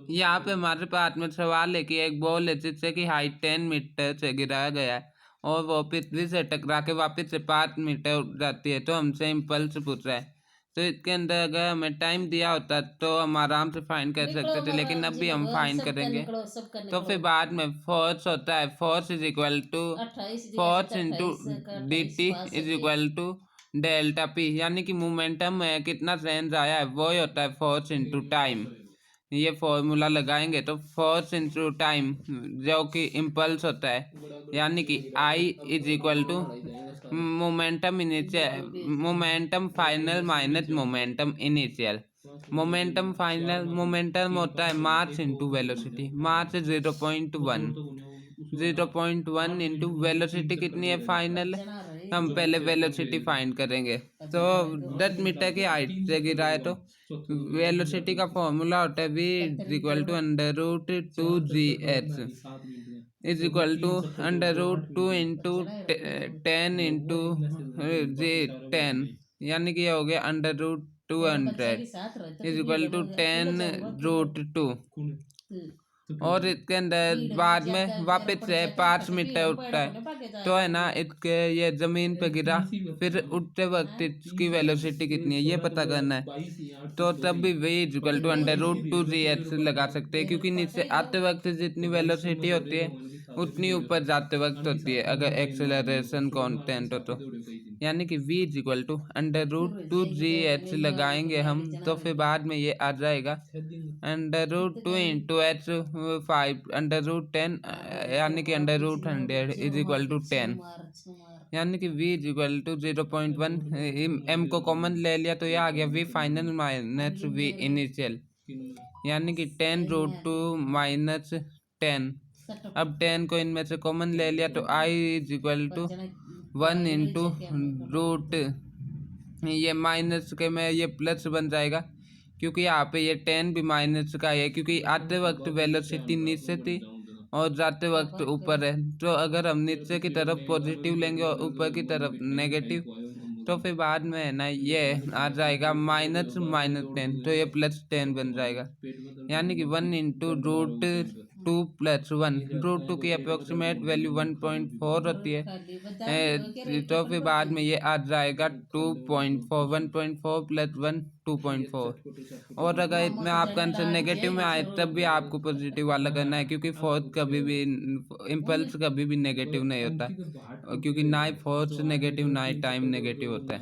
यहाँ पे हमारे पास में सवाल है कि एक बॉल है जिससे कि हाइट 10 मीटर से गिराया गया है और वो पृथ्वी से टकरा के वापस से 5 मीटर उठ जाती है, तो हमसे इम्पल्स पूछ रहा है। तो इसके अंदर अगर हमें टाइम दिया होता तो हम आराम से फाइंड कर सकते निकलो थे, लेकिन अब जी भी हम भगवान, फाइंड सबका करेंगे। निकलो, सबका तो निकलो। फिर बाद में फोर्स होता है, force is equal to 28 G, ऐसे फोर्स तो इंटू 28 का D 28 T is 62 equal to delta P, यानी कि मोमेंटम में कितना चेंज आया है वो ही होता है फोर्स इंटू टाइम। ये फॉर्मूला लगाएंगे तो फोर्स इंटू टाइम जो कि इम्पल्स होता है, यानी कि I is equal to momentum initial, momentum final minus momentum initial. Momentum final, momentum होता है mass into velocity, mass 0.1, 0.1 into velocity कितनी है फाइनल। हम पहले वेलोसिटी फाइंड करेंगे। तो 10 मीटर की हाइट से गिरा है तो वेलोसिटी का फॉर्मूला होता है v equal to under root 2gh is equal to under root 2 into 10 into जे 10, यानी कि ये हो गया under root 200 is equal to 10 root 2। और इसके अंदर बाद में वापस से 5 मीटर उठता है, तो है ना इसके ये जमीन पे गिरा, फिर उठते वक्त इसकी वेलोसिटी कितनी है ये पता करना है। तो तब भी वही equal to under root 2gh लगा सकते हैं, क्योंकि नीचे आते वक्त जितनी वेलोसिटी होती है उतनी ऊपर जाते वक्त होती है अगर एक्सेलरेशन कांस्टेंट हो तो। यानी कि v is equal to under root 2gh लगाएंगे हम, तो फिर बाद में ये आ जाएगा under root 2 into h 5 under root 10, यानी कि under root 100 is equal to 10, यानी कि v is equal to 0.1। m को कॉमन ले लिया तो ये आ गया v final minus v initial, यानी कि 10 रूट 2 माइनस 10। अब 10 को इनमें से कॉमन ले लिया तो i is equal to 1 into root, ये माइनस के में ये प्लस बन जाएगा, क्योंकि यहाँ पे ये 10 भी माइनस का है, क्योंकि आते वक्त वेलोसिटी नीचे थी और जाते वक्त ऊपर है। तो अगर हम नीचे की तरफ पॉजिटिव लेंगे और ऊपर की तरफ नेगेटिव, तो फिर बाद में है ना ये आ जाएगा -10, तो ये +10 बन जाएगा, यानी कि 1 इंटू रूट 2 +1, रूट 2 की अप्रोक्सीमेट वैल्यू 1.4 होती है। तो फिर बाद में ये आ जाएगा 2.4, 1.4 + 1 2.4। और अगर इसमें आपका आंसर नेगेटिव में आए तब भी आपको पॉजिटिव वाला करना है, क्योंकि फोर्स कभी भी, इम्पल्स कभी भी नेगेटिव नहीं होता, क्योंकि ना ही फोर्स नेगेटिव ना ही टाइम नेगेटिव होता है।